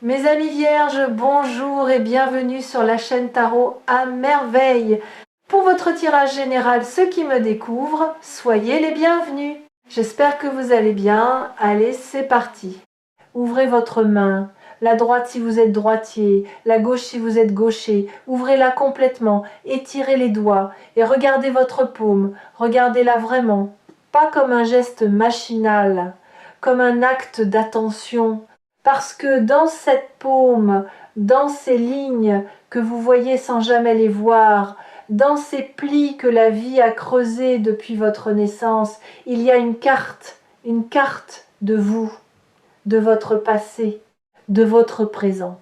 Mes amis vierges, bonjour et bienvenue sur la chaîne Tarot à merveille. Pour votre tirage général, ceux qui me découvrent, soyez les bienvenus. J'espère que vous allez bien. Allez, c'est parti. Ouvrez votre main, la droite si vous êtes droitier, la gauche si vous êtes gaucher. Ouvrez-la complètement, étirez les doigts et regardez votre paume. Regardez-la vraiment, pas comme un geste machinal, comme un acte d'attention. Parce que dans cette paume, dans ces lignes que vous voyez sans jamais les voir, dans ces plis que la vie a creusés depuis votre naissance, il y a une carte de vous, de votre passé, de votre présent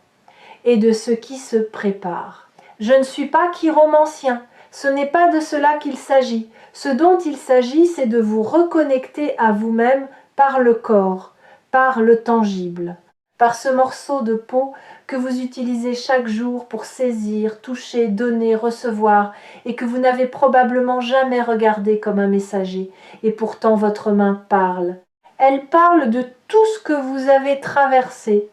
et de ce qui se prépare. Je ne suis pas chiromancien, ce n'est pas de cela qu'il s'agit. Ce dont il s'agit, c'est de vous reconnecter à vous-même par le corps, par le tangible, par ce morceau de peau que vous utilisez chaque jour pour saisir, toucher, donner, recevoir, et que vous n'avez probablement jamais regardé comme un messager. Et pourtant votre main parle. Elle parle de tout ce que vous avez traversé,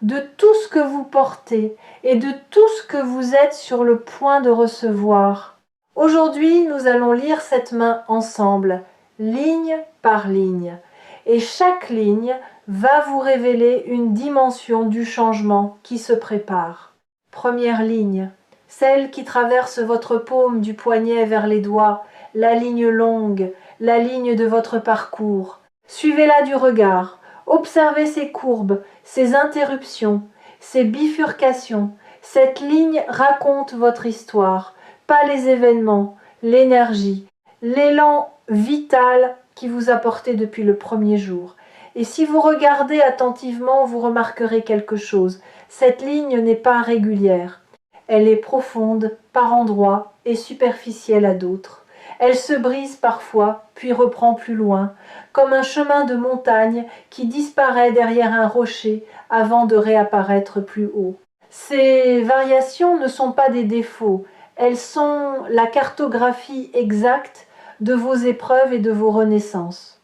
de tout ce que vous portez et de tout ce que vous êtes sur le point de recevoir. Aujourd'hui, nous allons lire cette main ensemble, ligne par ligne. Et chaque ligne va vous révéler une dimension du changement qui se prépare. Première ligne, celle qui traverse votre paume du poignet vers les doigts, la ligne longue, la ligne de votre parcours. Suivez-la du regard. Observez ces courbes, ces interruptions, ces bifurcations. Cette ligne raconte votre histoire, pas les événements, l'énergie, l'élan vital qui vous a porté depuis le premier jour. Et si vous regardez attentivement, vous remarquerez quelque chose. Cette ligne n'est pas régulière. Elle est profonde par endroits et superficielle à d'autres. Elle se brise parfois, puis reprend plus loin, comme un chemin de montagne qui disparaît derrière un rocher avant de réapparaître plus haut. Ces variations ne sont pas des défauts, elles sont la cartographie exacte de vos épreuves et de vos renaissances.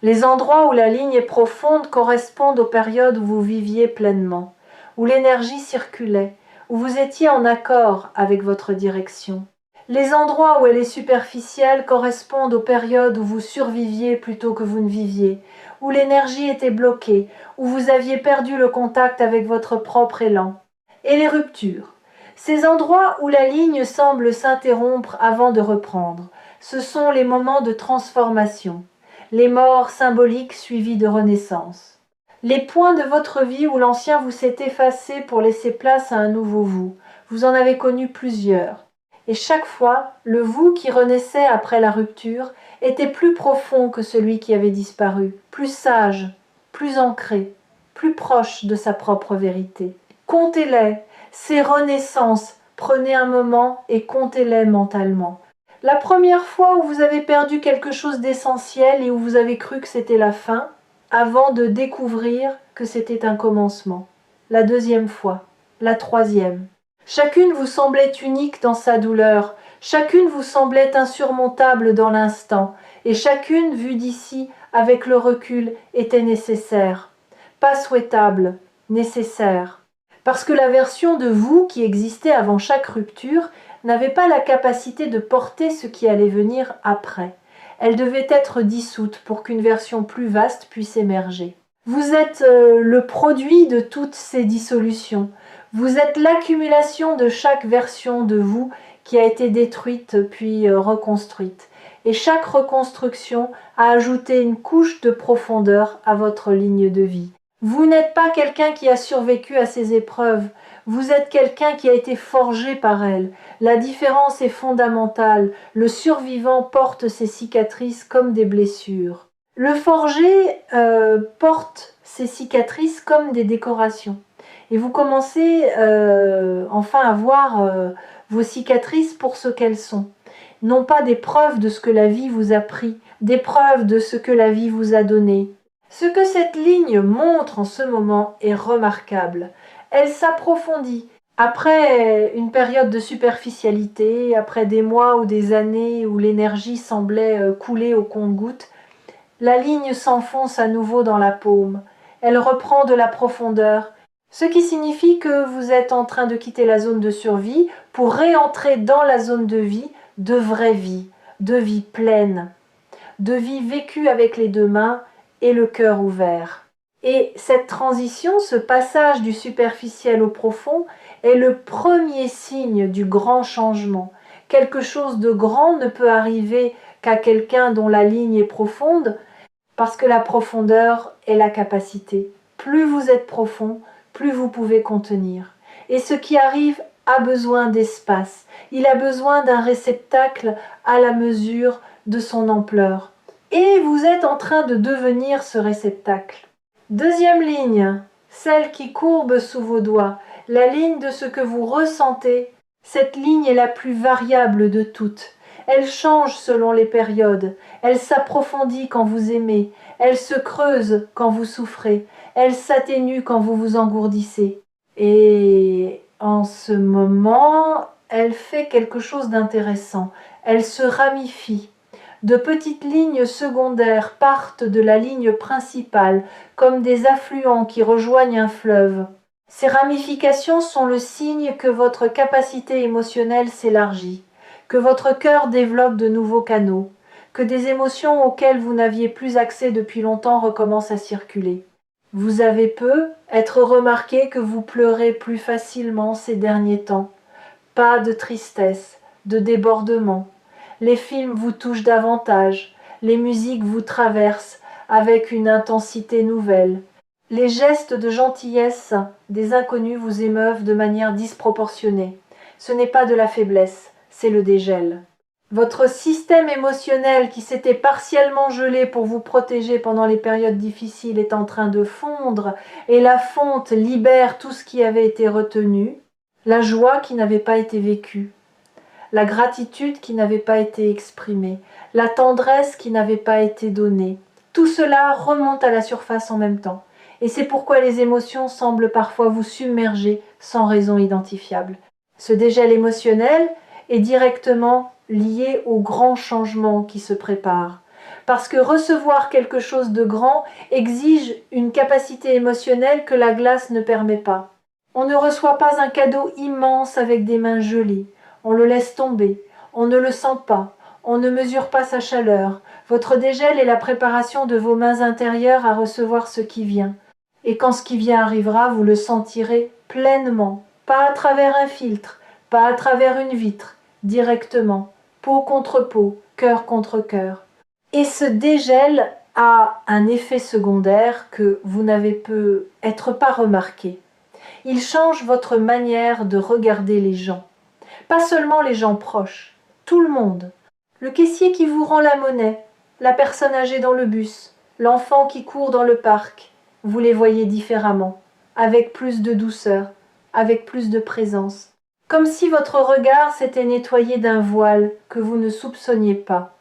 Les endroits où la ligne est profonde correspondent aux périodes où vous viviez pleinement, où l'énergie circulait, où vous étiez en accord avec votre direction. Les endroits où elle est superficielle correspondent aux périodes où vous surviviez plutôt que vous ne viviez, où l'énergie était bloquée, où vous aviez perdu le contact avec votre propre élan. Et les ruptures. Ces endroits où la ligne semble s'interrompre avant de reprendre, ce sont les moments de transformation, les morts symboliques suivies de renaissance. Les points de votre vie où l'ancien vous s'est effacé pour laisser place à un nouveau vous. Vous en avez connu plusieurs. Et chaque fois, le vous qui renaissait après la rupture était plus profond que celui qui avait disparu, plus sage, plus ancré, plus proche de sa propre vérité. Comptez-les, ces renaissances, prenez un moment et comptez-les mentalement. La première fois où vous avez perdu quelque chose d'essentiel et où vous avez cru que c'était la fin, avant de découvrir que c'était un commencement. La deuxième fois, la troisième. Chacune vous semblait unique dans sa douleur, chacune vous semblait insurmontable dans l'instant, et chacune, vue d'ici, avec le recul, était nécessaire. Pas souhaitable, nécessaire. Parce que la version de vous qui existait avant chaque rupture n'avait pas la capacité de porter ce qui allait venir après. Elle devait être dissoute pour qu'une version plus vaste puisse émerger. Vous êtes le produit de toutes ces dissolutions. Vous êtes l'accumulation de chaque version de vous qui a été détruite puis reconstruite. Et chaque reconstruction a ajouté une couche de profondeur à votre ligne de vie. Vous n'êtes pas quelqu'un qui a survécu à ces épreuves. Vous êtes quelqu'un qui a été forgé par elles. La différence est fondamentale. Le survivant porte ses cicatrices comme des blessures. Le forgé porte ses cicatrices comme des décorations. Et vous commencez enfin à voir vos cicatrices pour ce qu'elles sont. Non pas des preuves de ce que la vie vous a pris, des preuves de ce que la vie vous a donné. Ce que cette ligne montre en ce moment est remarquable. Elle s'approfondit. Après une période de superficialité, après des mois ou des années où l'énergie semblait couler au compte-gouttes, la ligne s'enfonce à nouveau dans la paume. Elle reprend de la profondeur. Ce qui signifie que vous êtes en train de quitter la zone de survie pour réentrer dans la zone de vie, de vraie vie, de vie pleine, de vie vécue avec les deux mains et le cœur ouvert. Et cette transition, ce passage du superficiel au profond, est le premier signe du grand changement. Quelque chose de grand ne peut arriver qu'à quelqu'un dont la ligne est profonde, parce que la profondeur est la capacité. Plus vous êtes profond, plus vous pouvez contenir. Et ce qui arrive a besoin d'espace. Il a besoin d'un réceptacle à la mesure de son ampleur. Et vous êtes en train de devenir ce réceptacle. Deuxième ligne, celle qui courbe sous vos doigts, la ligne de ce que vous ressentez. Cette ligne est la plus variable de toutes. Elle change selon les périodes, elle s'approfondit quand vous aimez, elle se creuse quand vous souffrez, elle s'atténue quand vous vous engourdissez. Et en ce moment, elle fait quelque chose d'intéressant. Elle se ramifie. De petites lignes secondaires partent de la ligne principale, comme des affluents qui rejoignent un fleuve. Ces ramifications sont le signe que votre capacité émotionnelle s'élargit, que votre cœur développe de nouveaux canaux, que des émotions auxquelles vous n'aviez plus accès depuis longtemps recommencent à circuler. Vous avez être remarqué que vous pleurez plus facilement ces derniers temps. Pas de tristesse, de débordement. Les films vous touchent davantage, les musiques vous traversent avec une intensité nouvelle. Les gestes de gentillesse des inconnus vous émeuvent de manière disproportionnée. Ce n'est pas de la faiblesse, c'est le dégel. Votre système émotionnel qui s'était partiellement gelé pour vous protéger pendant les périodes difficiles est en train de fondre et la fonte libère tout ce qui avait été retenu, la joie qui n'avait pas été vécue, la gratitude qui n'avait pas été exprimée, la tendresse qui n'avait pas été donnée. Tout cela remonte à la surface en même temps. Et c'est pourquoi les émotions semblent parfois vous submerger sans raison identifiable. Ce dégel émotionnel est directement lié au grand changement qui se prépare. Parce que recevoir quelque chose de grand exige une capacité émotionnelle que la glace ne permet pas. On ne reçoit pas un cadeau immense avec des mains gelées. On le laisse tomber, on ne le sent pas, on ne mesure pas sa chaleur. Votre dégel est la préparation de vos mains intérieures à recevoir ce qui vient. Et quand ce qui vient arrivera, vous le sentirez pleinement, pas à travers un filtre, pas à travers une vitre, directement, peau contre peau, cœur contre cœur. Et ce dégel a un effet secondaire que vous n'avez peut-être pas remarqué. Il change votre manière de regarder les gens. Pas seulement les gens proches, tout le monde. Le caissier qui vous rend la monnaie, la personne âgée dans le bus, l'enfant qui court dans le parc. Vous les voyez différemment, avec plus de douceur, avec plus de présence. Comme si votre regard s'était nettoyé d'un voile que vous ne soupçonniez pas.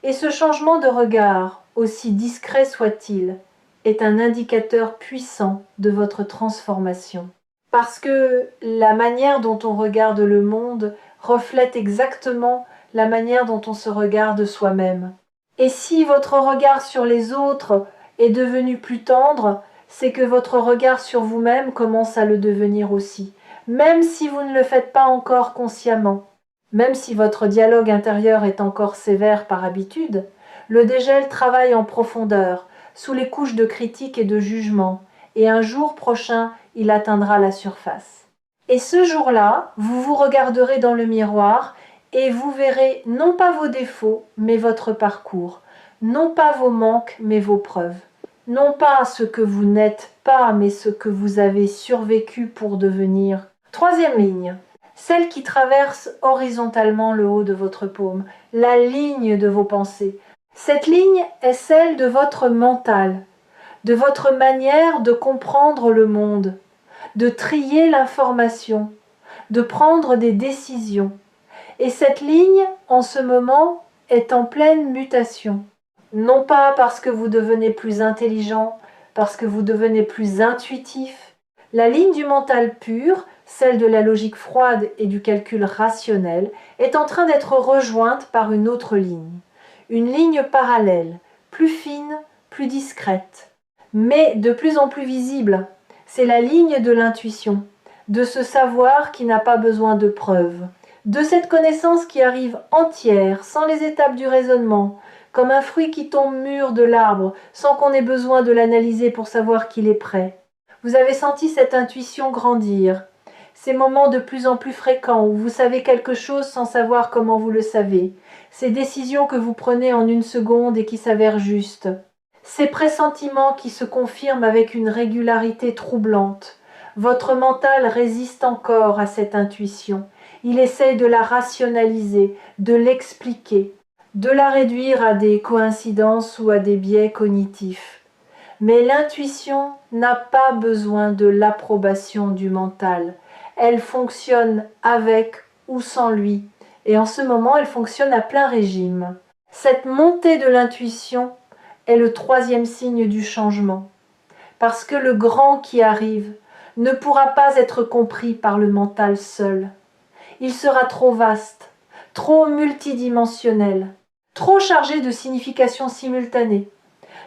Et ce changement de regard, aussi discret soit-il, est un indicateur puissant de votre transformation. Parce que la manière dont on regarde le monde reflète exactement la manière dont on se regarde soi-même. Et si votre regard sur les autres est devenu plus tendre, c'est que votre regard sur vous-même commence à le devenir aussi, même si vous ne le faites pas encore consciemment. Même si votre dialogue intérieur est encore sévère par habitude, le dégel travaille en profondeur, sous les couches de critique et de jugement, et un jour prochain, il atteindra la surface. Et ce jour-là, vous vous regarderez dans le miroir et vous verrez non pas vos défauts, mais votre parcours, non pas vos manques, mais vos preuves, non pas ce que vous n'êtes pas, mais ce que vous avez survécu pour devenir. Troisième ligne, celle qui traverse horizontalement le haut de votre paume, la ligne de vos pensées. Cette ligne est celle de votre mental, de votre manière de comprendre le monde, de trier l'information, de prendre des décisions. Et cette ligne, en ce moment, est en pleine mutation. Non pas parce que vous devenez plus intelligent, parce que vous devenez plus intuitif. La ligne du mental pur, celle de la logique froide et du calcul rationnel, est en train d'être rejointe par une autre ligne. Une ligne parallèle, plus fine, plus discrète, mais de plus en plus visible. C'est la ligne de l'intuition, de ce savoir qui n'a pas besoin de preuves, de cette connaissance qui arrive entière, sans les étapes du raisonnement, comme un fruit qui tombe mûr de l'arbre, sans qu'on ait besoin de l'analyser pour savoir qu'il est prêt. Vous avez senti cette intuition grandir, ces moments de plus en plus fréquents où vous savez quelque chose sans savoir comment vous le savez, ces décisions que vous prenez en une seconde et qui s'avèrent justes, ces pressentiments qui se confirment avec une régularité troublante. Votre mental résiste encore à cette intuition. Il essaye de la rationaliser, de l'expliquer, de la réduire à des coïncidences ou à des biais cognitifs. Mais l'intuition n'a pas besoin de l'approbation du mental. Elle fonctionne avec ou sans lui. Et en ce moment, elle fonctionne à plein régime. Cette montée de l'intuition est le troisième signe du changement. Parce que le grand qui arrive ne pourra pas être compris par le mental seul. Il sera trop vaste, trop multidimensionnel, trop chargé de significations simultanées.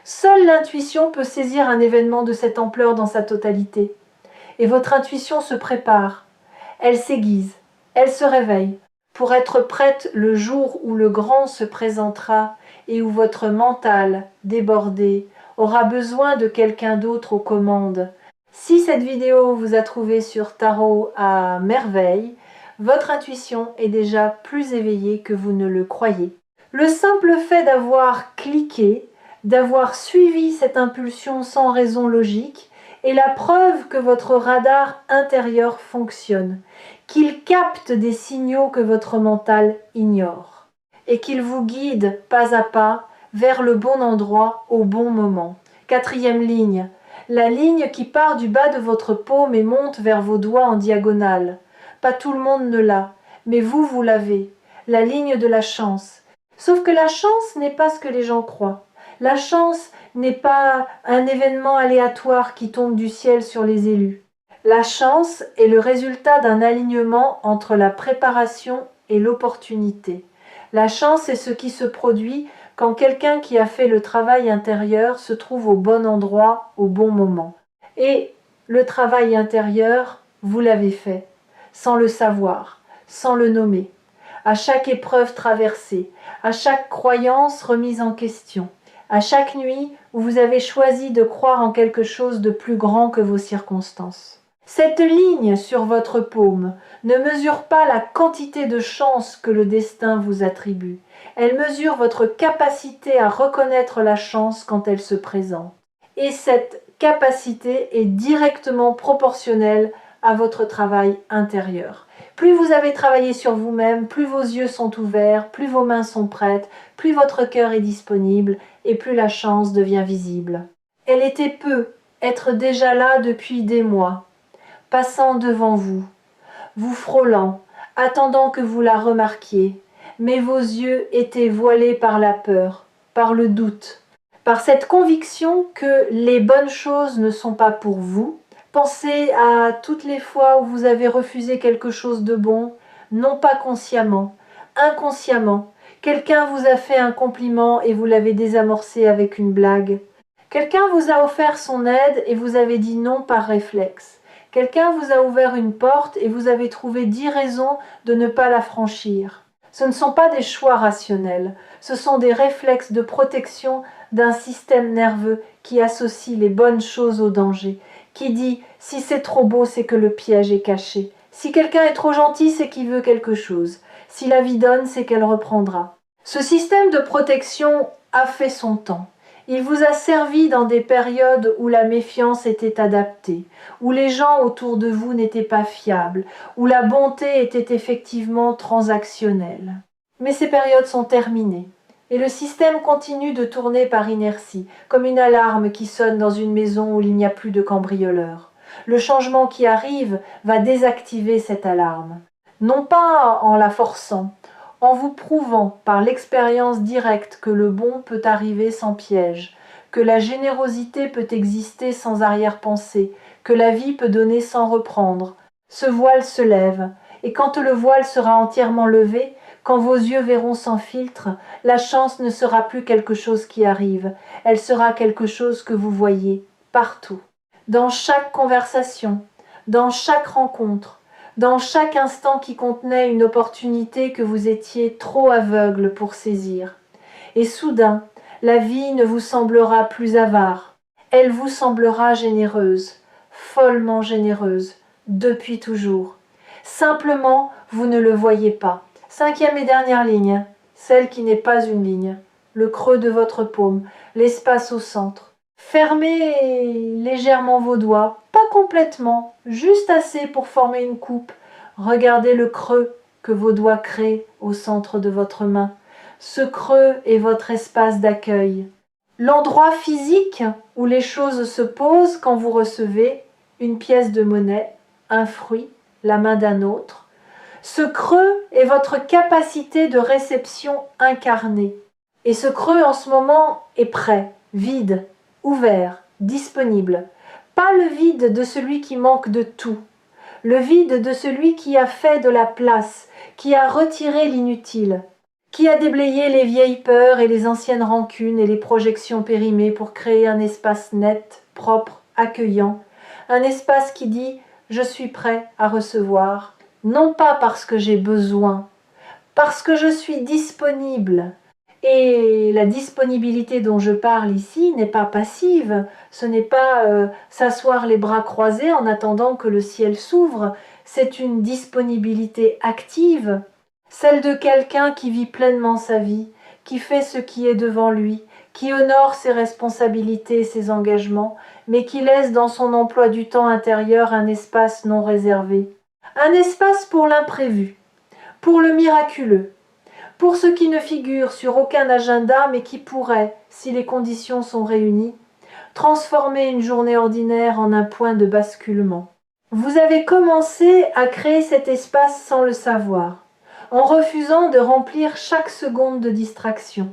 Seule l'intuition peut saisir un événement de cette ampleur dans sa totalité. Et votre intuition se prépare, elle s'aiguise, elle se réveille, pour être prête le jour où le grand se présentera et où votre mental, débordé, aura besoin de quelqu'un d'autre aux commandes. Si cette vidéo vous a trouvé sur Tarot à merveille, votre intuition est déjà plus éveillée que vous ne le croyez. Le simple fait d'avoir cliqué, d'avoir suivi cette impulsion sans raison logique, est la preuve que votre radar intérieur fonctionne, qu'il capte des signaux que votre mental ignore, et qu'il vous guide pas à pas vers le bon endroit au bon moment. Quatrième ligne, la ligne qui part du bas de votre paume et monte vers vos doigts en diagonale. Pas tout le monde ne l'a, mais vous l'avez, la ligne de la chance. Sauf que la chance n'est pas ce que les gens croient. La chance n'est pas un événement aléatoire qui tombe du ciel sur les élus. La chance est le résultat d'un alignement entre la préparation et l'opportunité. La chance est ce qui se produit quand quelqu'un qui a fait le travail intérieur se trouve au bon endroit, au bon moment. Et le travail intérieur, vous l'avez fait, sans le savoir, sans le nommer. À chaque épreuve traversée, à chaque croyance remise en question, à chaque nuit où vous avez choisi de croire en quelque chose de plus grand que vos circonstances. Cette ligne sur votre paume ne mesure pas la quantité de chance que le destin vous attribue. Elle mesure votre capacité à reconnaître la chance quand elle se présente. Et cette capacité est directement proportionnelle à votre travail intérieur. Plus vous avez travaillé sur vous-même, plus vos yeux sont ouverts, plus vos mains sont prêtes, plus votre cœur est disponible et plus la chance devient visible. Elle était peu, être déjà là depuis des mois, passant devant vous, vous frôlant, attendant que vous la remarquiez, mais vos yeux étaient voilés par la peur, par le doute, par cette conviction que les bonnes choses ne sont pas pour vous. Pensez à toutes les fois où vous avez refusé quelque chose de bon, non pas consciemment, inconsciemment. Quelqu'un vous a fait un compliment et vous l'avez désamorcé avec une blague. Quelqu'un vous a offert son aide et vous avez dit non par réflexe. Quelqu'un vous a ouvert une porte et vous avez trouvé 10 raisons de ne pas la franchir. Ce ne sont pas des choix rationnels, ce sont des réflexes de protection d'un système nerveux qui associe les bonnes choses au danger, qui dit « si c'est trop beau, c'est que le piège est caché ». Si quelqu'un est trop gentil, c'est qu'il veut quelque chose. Si la vie donne, c'est qu'elle reprendra. Ce système de protection a fait son temps. Il vous a servi dans des périodes où la méfiance était adaptée, où les gens autour de vous n'étaient pas fiables, où la bonté était effectivement transactionnelle. Mais ces périodes sont terminées. Et le système continue de tourner par inertie, comme une alarme qui sonne dans une maison où il n'y a plus de cambrioleurs. Le changement qui arrive va désactiver cette alarme. Non pas en la forçant, en vous prouvant par l'expérience directe que le bon peut arriver sans piège, que la générosité peut exister sans arrière-pensée, que la vie peut donner sans reprendre. Ce voile se lève, et quand le voile sera entièrement levé, quand vos yeux verront sans filtre, la chance ne sera plus quelque chose qui arrive, elle sera quelque chose que vous voyez partout. dans chaque conversation, dans chaque rencontre, dans chaque instant qui contenait une opportunité que vous étiez trop aveugle pour saisir. Et soudain, la vie ne vous semblera plus avare, elle vous semblera généreuse, follement généreuse, depuis toujours. Simplement, vous ne le voyez pas. 5e et dernière ligne, celle qui n'est pas une ligne, le creux de votre paume, l'espace au centre. Fermez légèrement vos doigts, pas complètement, juste assez pour former une coupe. Regardez le creux que vos doigts créent au centre de votre main. Ce creux est votre espace d'accueil. L'endroit physique où les choses se posent quand vous recevez une pièce de monnaie, un fruit, la main d'un autre. Ce creux est votre capacité de réception incarnée. Et ce creux en ce moment est prêt, vide, ouvert, disponible. Pas le vide de celui qui manque de tout, le vide de celui qui a fait de la place, qui a retiré l'inutile, qui a déblayé les vieilles peurs et les anciennes rancunes et les projections périmées pour créer un espace net, propre, accueillant, un espace qui dit « je suis prêt à recevoir », non pas parce que j'ai besoin, parce que je suis disponible. Et la disponibilité dont je parle ici n'est pas passive, ce n'est pas s'asseoir les bras croisés en attendant que le ciel s'ouvre, c'est une disponibilité active, celle de quelqu'un qui vit pleinement sa vie, qui fait ce qui est devant lui, qui honore ses responsabilités et ses engagements, mais qui laisse dans son emploi du temps intérieur un espace non réservé. Un espace pour l'imprévu, pour le miraculeux, pour ce qui ne figure sur aucun agenda mais qui pourrait, si les conditions sont réunies, transformer une journée ordinaire en un point de basculement. Vous avez commencé à créer cet espace sans le savoir, en refusant de remplir chaque seconde de distraction,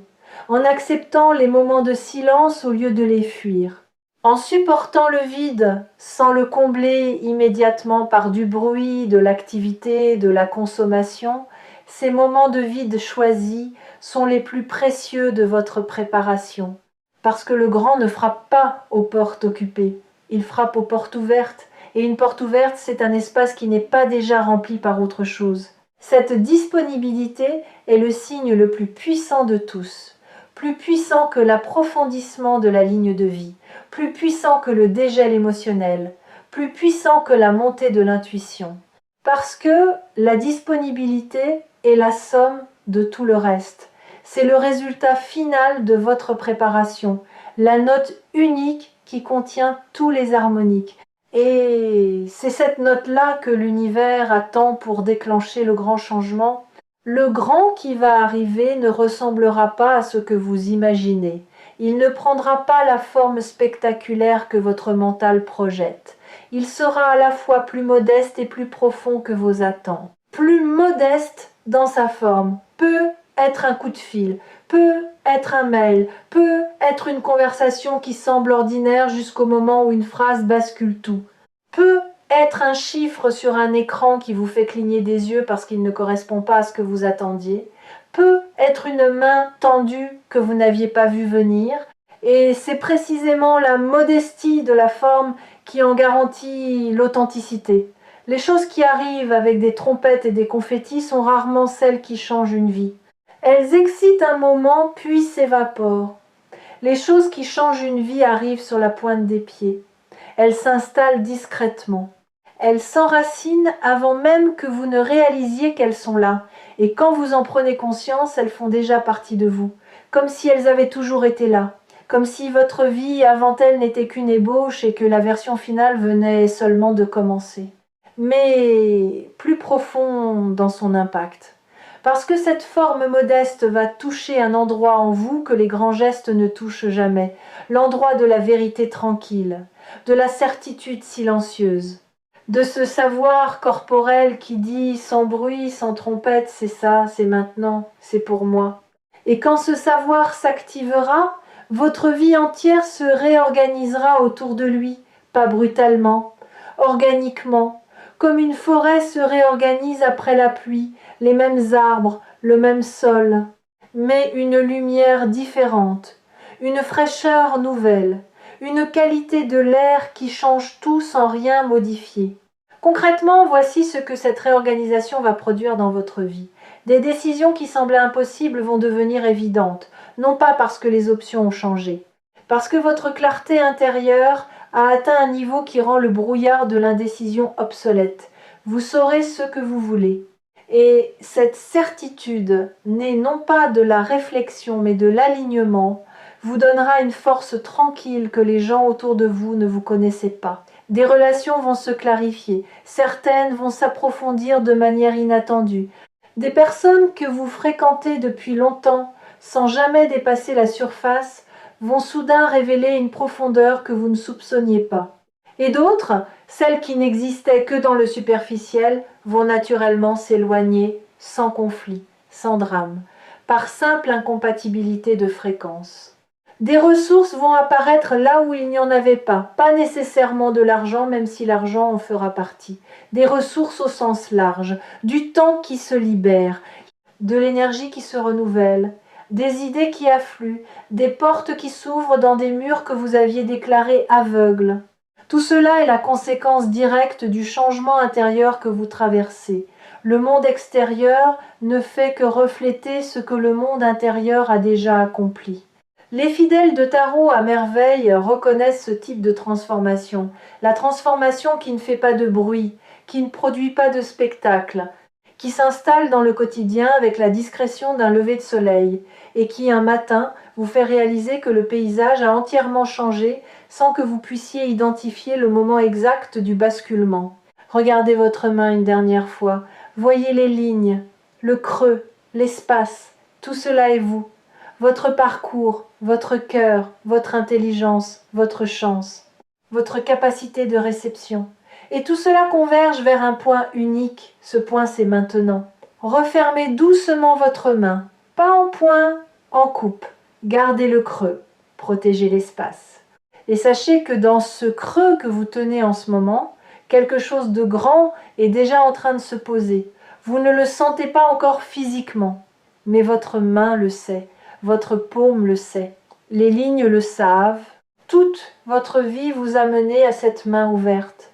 en acceptant les moments de silence au lieu de les fuir, en supportant le vide sans le combler immédiatement par du bruit, de l'activité, de la consommation. Ces moments de vide choisis sont les plus précieux de votre préparation, parce que le grand ne frappe pas aux portes occupées, il frappe aux portes ouvertes, et une porte ouverte, c'est un espace qui n'est pas déjà rempli par autre chose. Cette disponibilité est le signe le plus puissant de tous, plus puissant que l'approfondissement de la ligne de vie, plus puissant que le dégel émotionnel, plus puissant que la montée de l'intuition. Parce que la disponibilité est la somme de tout le reste. C'est le résultat final de votre préparation, la note unique qui contient tous les harmoniques. Et c'est cette note-là que l'univers attend pour déclencher le grand changement. Le grand qui va arriver ne ressemblera pas à ce que vous imaginez. Il ne prendra pas la forme spectaculaire que votre mental projette. Il sera à la fois plus modeste et plus profond que vos attentes. Plus modeste dans sa forme, peut être un coup de fil, peut être un mail, peut être une conversation qui semble ordinaire jusqu'au moment où une phrase bascule tout, peut être un chiffre sur un écran qui vous fait cligner des yeux parce qu'il ne correspond pas à ce que vous attendiez, peut être une main tendue que vous n'aviez pas vue venir, et c'est précisément la modestie de la forme qui en garantit l'authenticité. Les choses qui arrivent avec des trompettes et des confettis sont rarement celles qui changent une vie. Elles excitent un moment puis s'évaporent. Les choses qui changent une vie arrivent sur la pointe des pieds. Elles s'installent discrètement. Elles s'enracinent avant même que vous ne réalisiez qu'elles sont là. Et quand vous en prenez conscience, elles font déjà partie de vous, comme si elles avaient toujours été là. Comme si votre vie avant elle n'était qu'une ébauche et que la version finale venait seulement de commencer. Mais plus profond dans son impact. Parce que cette forme modeste va toucher un endroit en vous que les grands gestes ne touchent jamais, l'endroit de la vérité tranquille, de la certitude silencieuse, de ce savoir corporel qui dit sans bruit, sans trompette, c'est ça, c'est maintenant, c'est pour moi. Et quand ce savoir s'activera, votre vie entière se réorganisera autour de lui, pas brutalement, organiquement, comme une forêt se réorganise après la pluie, les mêmes arbres, le même sol, mais une lumière différente, une fraîcheur nouvelle, une qualité de l'air qui change tout sans rien modifier. Concrètement, voici ce que cette réorganisation va produire dans votre vie. Des décisions qui semblaient impossibles vont devenir évidentes, non pas parce que les options ont changé, parce que votre clarté intérieure a atteint un niveau qui rend le brouillard de l'indécision obsolète. Vous saurez ce que vous voulez. Et cette certitude, née non pas de la réflexion mais de l'alignement, vous donnera une force tranquille que les gens autour de vous ne vous connaissaient pas. Des relations vont se clarifier, certaines vont s'approfondir de manière inattendue. Des personnes que vous fréquentez depuis longtemps, sans jamais dépasser la surface, vont soudain révéler une profondeur que vous ne soupçonniez pas. Et d'autres, celles qui n'existaient que dans le superficiel, vont naturellement s'éloigner sans conflit, sans drame, par simple incompatibilité de fréquence. Des ressources vont apparaître là où il n'y en avait pas nécessairement de l'argent, même si l'argent en fera partie. Des ressources au sens large, du temps qui se libère, de l'énergie qui se renouvelle, des idées qui affluent, des portes qui s'ouvrent dans des murs que vous aviez déclarés aveugles. Tout cela est la conséquence directe du changement intérieur que vous traversez. Le monde extérieur ne fait que refléter ce que le monde intérieur a déjà accompli. Les fidèles de tarot à merveille reconnaissent ce type de transformation. La transformation qui ne fait pas de bruit, qui ne produit pas de spectacle, qui s'installe dans le quotidien avec la discrétion d'un lever de soleil et qui, un matin, vous fait réaliser que le paysage a entièrement changé sans que vous puissiez identifier le moment exact du basculement. Regardez votre main une dernière fois, voyez les lignes, le creux, l'espace, tout cela est vous. Votre parcours, votre cœur, votre intelligence, votre chance, votre capacité de réception. Et tout cela converge vers un point unique. Ce point, c'est maintenant. Refermez doucement votre main, pas en point, en coupe. Gardez le creux, protégez l'espace. Et sachez que dans ce creux que vous tenez en ce moment, quelque chose de grand est déjà en train de se poser. Vous ne le sentez pas encore physiquement, mais votre main le sait. Votre paume le sait, les lignes le savent. Toute votre vie vous a mené à cette main ouverte,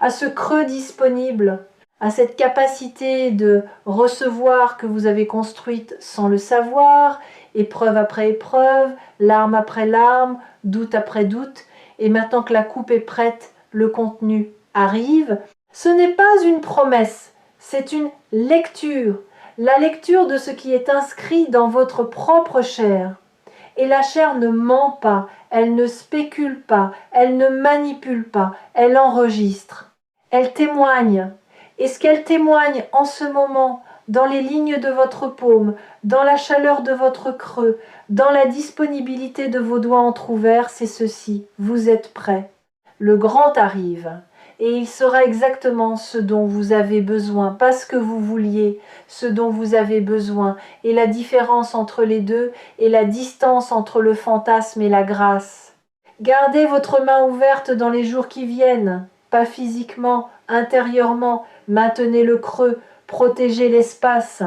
à ce creux disponible, à cette capacité de recevoir que vous avez construite sans le savoir, épreuve après épreuve, larme après larme, doute après doute, et maintenant que la coupe est prête, le contenu arrive. Ce n'est pas une promesse, c'est une lecture. La lecture de ce qui est inscrit dans votre propre chair. Et la chair ne ment pas, elle ne spécule pas, elle ne manipule pas, elle enregistre. Elle témoigne. Et ce qu'elle témoigne en ce moment, dans les lignes de votre paume, dans la chaleur de votre creux, dans la disponibilité de vos doigts entr'ouverts, c'est ceci. Vous êtes prêts. Le grand arrive. Et il sera exactement ce dont vous avez besoin, pas ce que vous vouliez, ce dont vous avez besoin. Et la différence entre les deux est la distance entre le fantasme et la grâce. Gardez votre main ouverte dans les jours qui viennent, pas physiquement, intérieurement. Maintenez le creux, protégez l'espace.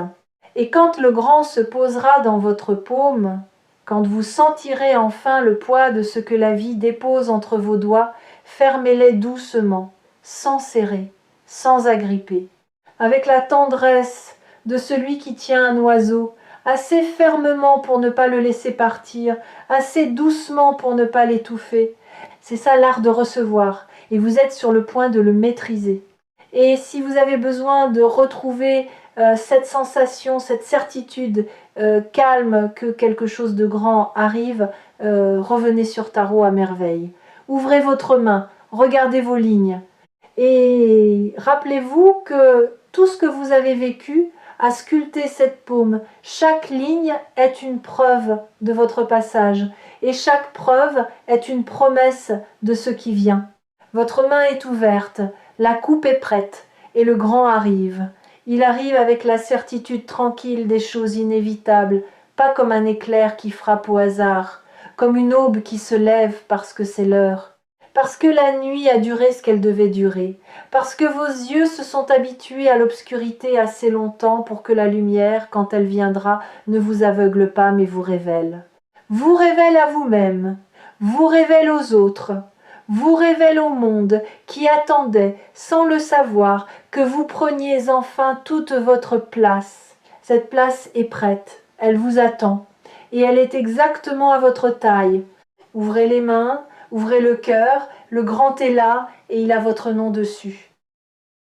Et quand le grand se posera dans votre paume, quand vous sentirez enfin le poids de ce que la vie dépose entre vos doigts, fermez-les doucement, sans serrer, sans agripper, avec la tendresse de celui qui tient un oiseau, assez fermement pour ne pas le laisser partir, assez doucement pour ne pas l'étouffer. C'est ça l'art de recevoir, et vous êtes sur le point de le maîtriser. Et si vous avez besoin de retrouver cette sensation, cette certitude calme que quelque chose de grand arrive, revenez sur Tarot à merveille. Ouvrez votre main, regardez vos lignes. Et rappelez-vous que tout ce que vous avez vécu a sculpté cette paume. Chaque ligne est une preuve de votre passage. Et chaque preuve est une promesse de ce qui vient. Votre main est ouverte, la coupe est prête, et le grand arrive. Il arrive avec la certitude tranquille des choses inévitables, pas comme un éclair qui frappe au hasard, comme une aube qui se lève parce que c'est l'heure. Parce que la nuit a duré ce qu'elle devait durer, parce que vos yeux se sont habitués à l'obscurité assez longtemps pour que la lumière, quand elle viendra, ne vous aveugle pas mais vous révèle. Vous révèle à vous-même. vous révèle aux autres, vous révèle au monde qui attendait, sans le savoir, que vous preniez enfin toute votre place. Cette place est prête, elle vous attend, et elle est exactement à votre taille. Ouvrez les mains, ouvrez le cœur, le grand est là, et il a votre nom dessus.